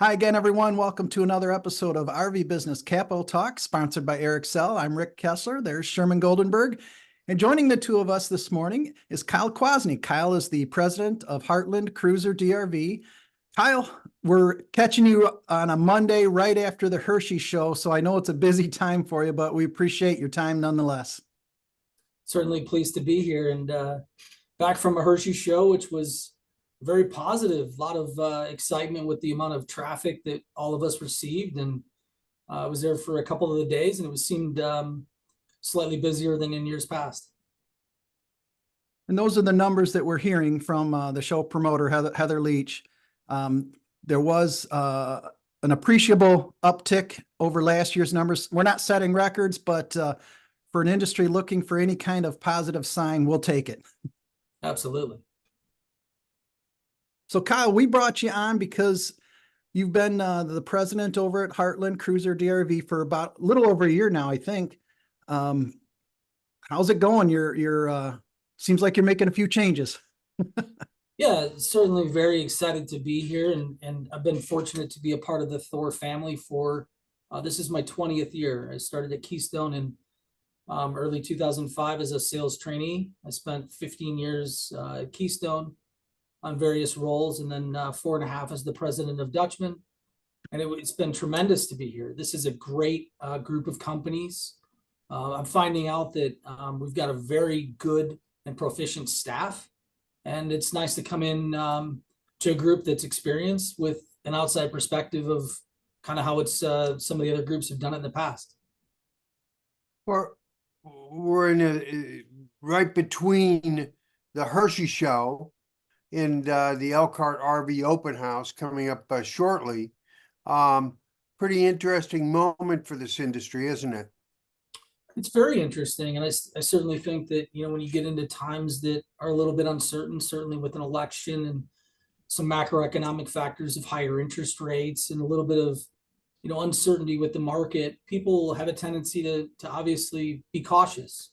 Hi again, everyone. Welcome to another episode of RV Business Capital Talk, sponsored by Eric Sell. I'm Rick Kessler. There's Sherman Goldenberg. And joining the two of us this morning is Kyle Kwasny. Kyle is the president of Heartland Cruiser DRV. Kyle, we're catching you on a Monday right after the Hershey show, so I know it's a busy time for you, but we appreciate your time nonetheless. Certainly pleased to be here and back from a Hershey show, which was very positive. A lot of excitement with the amount of traffic that all of us received, and I was there for a couple of the days, and it seemed slightly busier than in years past. And those are the numbers that we're hearing from the show promoter, Heather Leach. There was an appreciable uptick over last year's numbers. We're not setting records, but for an industry looking for any kind of positive sign, we'll take it. Absolutely. So Kyle, we brought you on because you've been the president over at Heartland Cruiser DRV for about a little over a year now, I think. How's it going? You're seems like you're making a few changes. Yeah, certainly very excited to be here, and I've been fortunate to be a part of the THOR family for this is my 20th year. I started at Keystone in early 2005 as a sales trainee. I spent 15 years at Keystone on various roles, and then 4.5 as the president of Dutchman. And it's been tremendous to be here. This is a great group of companies. I'm finding out that we've got a very good and proficient staff, and it's nice to come in to a group that's experienced with an outside perspective of kind of how it's some of the other groups have done it in the past. We're in right between the Hershey show and the Elkhart RV open house coming up shortly. Pretty interesting moment for this industry, isn't it? It's very interesting, and I certainly think that, you know, when you get into times that are a little bit uncertain, certainly with an election and some macroeconomic factors of higher interest rates and a little bit of, you know, uncertainty with the market, people have a tendency to obviously be cautious.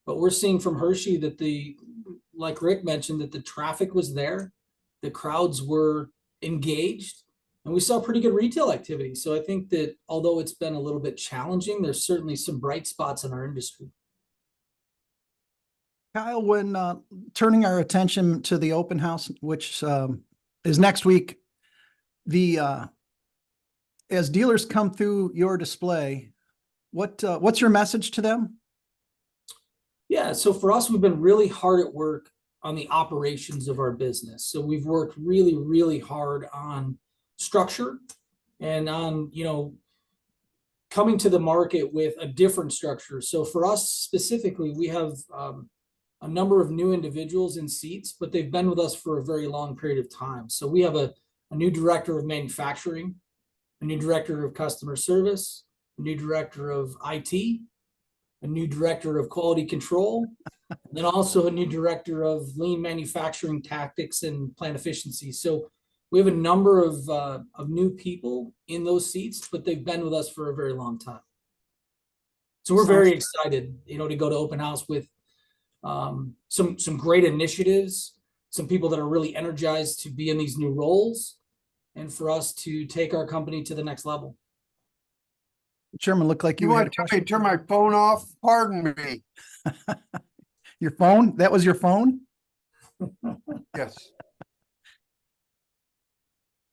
But we're seeing from Hershey that like Rick mentioned, that the traffic was there, the crowds were engaged, and we saw pretty good retail activity. So I think that although it's been a little bit challenging, there's certainly some bright spots in our industry. Kyle, when turning our attention to the open house, which is next week, as dealers come through your display, what's your message to them? Yeah, so for us, we've been really hard at work on the operations of our business. So we've worked really, really hard on structure and on, you know, coming to the market with a different structure. So for us specifically, we have a number of new individuals in seats, but they've been with us for a very long period of time. So we have a new director of manufacturing, a new director of customer service, a new director of IT, a new director of quality control, and then also a new director of lean manufacturing tactics and plant efficiency. So we have a number of new people in those seats, but they've been with us for a very long time. So we're very excited, you know, to go to open house with some great initiatives, some people that are really energized to be in these new roles, and for us to take our company to the next level. Sherman, looked like you want to turn my phone off? Pardon me. Your phone? That was your phone? Yes.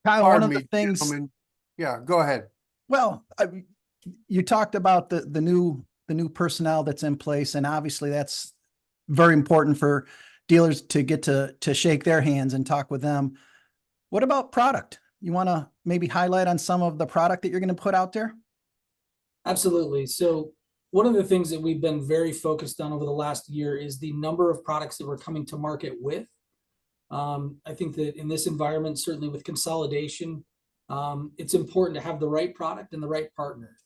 Kyle, Pardon one of me, the things. Gentlemen. Yeah, go ahead. Well, you talked about the new personnel that's in place, and obviously that's very important for dealers to get to shake their hands and talk with them. What about product? You want to maybe highlight on some of the product that you're going to put out there? Absolutely. So one of the things that we've been very focused on over the last year is the number of products that we're coming to market with. I think that in this environment, certainly with consolidation, it's important to have the right product and the right partner.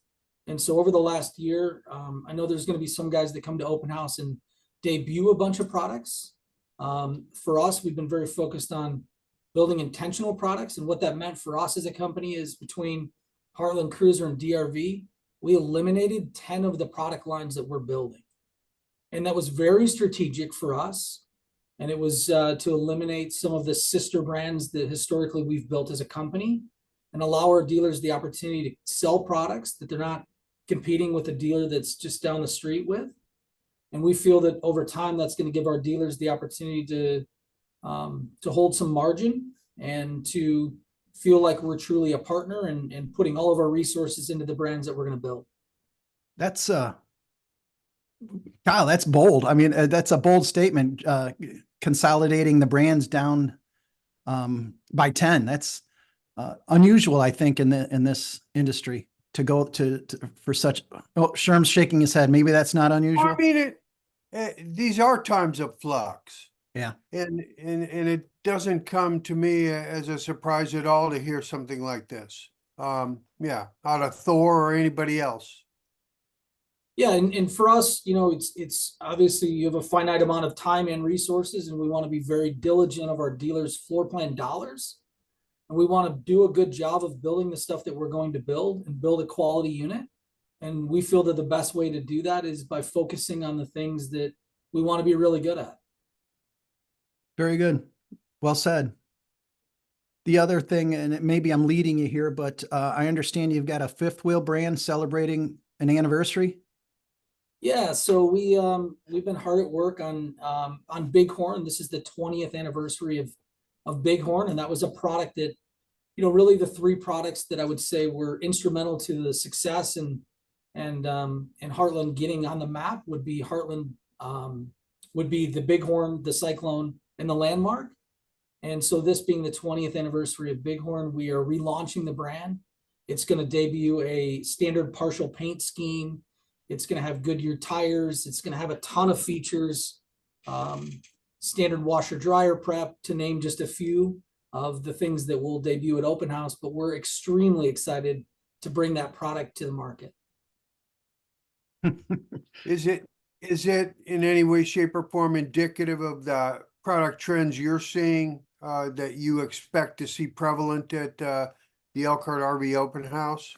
And so over the last year, I know there's going to be some guys that come to open house and debut a bunch of products. For us, we've been very focused on building intentional products. And what that meant for us as a company is between Heartland Cruiser and DRV, we eliminated 10 of the product lines that we're building. And that was very strategic for us. And it was to eliminate some of the sister brands that historically we've built as a company and allow our dealers the opportunity to sell products that they're not competing with a dealer that's just down the street with. And we feel that over time, that's going to give our dealers the opportunity to hold some margin and to feel like we're truly a partner and putting all of our resources into the brands that we're going to build. That's Kyle, that's bold. I mean, that's a bold statement. Consolidating the brands down by 10. That's unusual, I think, in this industry to go to for such. Oh, Sherm's shaking his head. Maybe that's not unusual. I mean, these are times of flux. Yeah. And it doesn't come to me as a surprise at all to hear something like this. Yeah, out of Thor or anybody else. Yeah, and for us, it's obviously you have a finite amount of time and resources, and we want to be very diligent of our dealers' floor plan dollars. And we want to do a good job of building the stuff that we're going to build and build a quality unit. And we feel that the best way to do that is by focusing on the things that we want to be really good at. Very good. Well said. The other thing, and maybe I'm leading you here, but I understand you've got a fifth wheel brand celebrating an anniversary. Yeah, so we've been hard at work on Bighorn. This is the 20th anniversary of Bighorn, and that was a product that, really the three products that I would say were instrumental to the success and Heartland getting on the map would be Heartland, would be the Bighorn, the Cyclone, and the Landmark. And so this being the 20th anniversary of Bighorn, we are relaunching the brand. It's going to debut a standard partial paint scheme. It's going to have Goodyear tires. It's going to have a ton of features, standard washer dryer prep, to name just a few of the things that will debut at Open House. But we're extremely excited to bring that product to the market. Is it in any way, shape, or form indicative of the product trends you're seeing that you expect to see prevalent at the Elkhart RV Open House?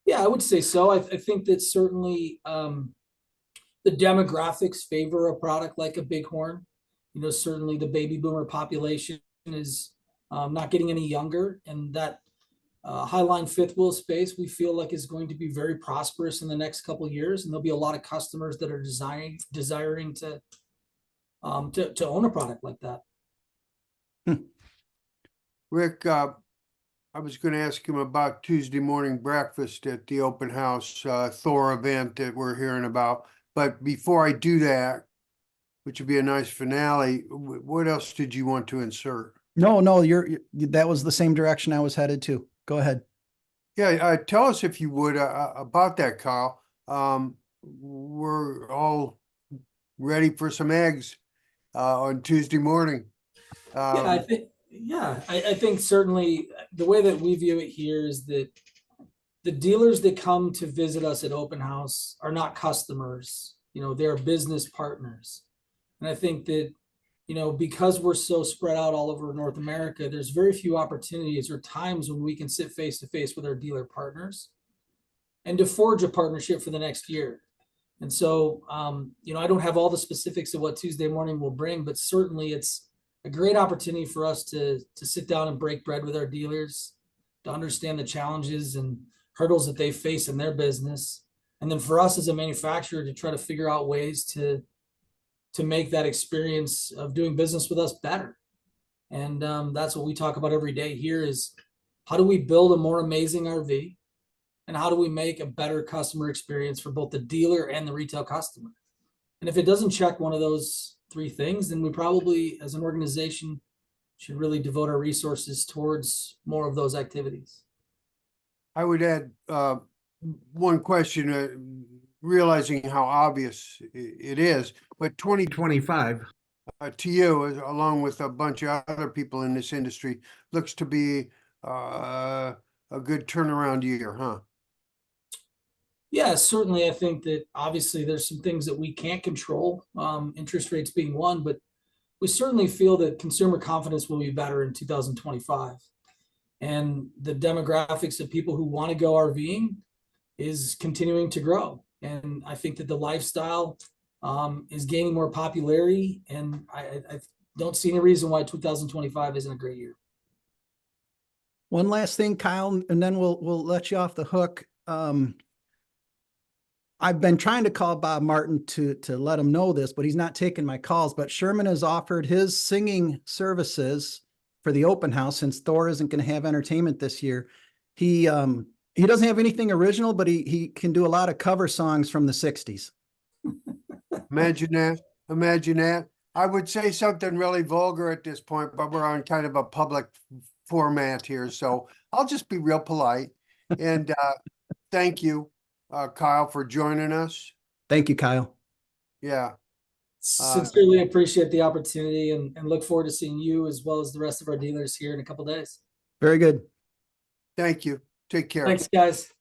Yeah, I would say so. I think that certainly the demographics favor a product like a Bighorn. Certainly the baby boomer population is not getting any younger, and that highline fifth wheel space we feel like is going to be very prosperous in the next couple of years, and there'll be a lot of customers that are desiring to own a product like that. Rick, I was going to ask him about Tuesday morning breakfast at the Open House THOR event that we're hearing about. But before I do that, which would be a nice finale, what else did you want to insert? No, that was the same direction I was headed to. Go ahead. Yeah, tell us if you would about that, Kyle. We're all ready for some eggs on Tuesday morning. I think certainly the way that we view it here is that the dealers that come to visit us at Open House are not customers, they're business partners. And I think that, because we're so spread out all over North America, there's very few opportunities or times when we can sit face to face with our dealer partners and to forge a partnership for the next year. And so, I don't have all the specifics of what Tuesday morning will bring, but certainly it's a great opportunity for us to sit down and break bread with our dealers, to understand the challenges and hurdles that they face in their business. And then for us as a manufacturer to try to figure out ways to make that experience of doing business with us better. And that's what we talk about every day here is how do we build a more amazing RV, and how do we make a better customer experience for both the dealer and the retail customer? And if it doesn't check one of those three things, then we probably as an organization should really devote our resources towards more of those activities. I would add one question, realizing how obvious it is, but 2025 to you, along with a bunch of other people in this industry, looks to be a good turnaround year, huh? Yeah, certainly. I think that obviously there's some things that we can't control, interest rates being one, but we certainly feel that consumer confidence will be better in 2025. And the demographics of people who want to go RVing is continuing to grow. And I think that the lifestyle is gaining more popularity. And I don't see any reason why 2025 isn't a great year. One last thing, Kyle, and then we'll let you off the hook. I've been trying to call Bob Martin to let him know this, but he's not taking my calls. But Sherman has offered his singing services for the open house since THOR isn't going to have entertainment this year. He doesn't have anything original, but he can do a lot of cover songs from the 60s. Imagine that. Imagine that. I would say something really vulgar at this point, but we're on kind of a public format here, so I'll just be real polite. And thank you, Kyle, for joining us. Thank you, Kyle. Yeah. Sincerely appreciate the opportunity and look forward to seeing you as well as the rest of our dealers here in a couple days. Very good. Thank you. Take care. Thanks, guys.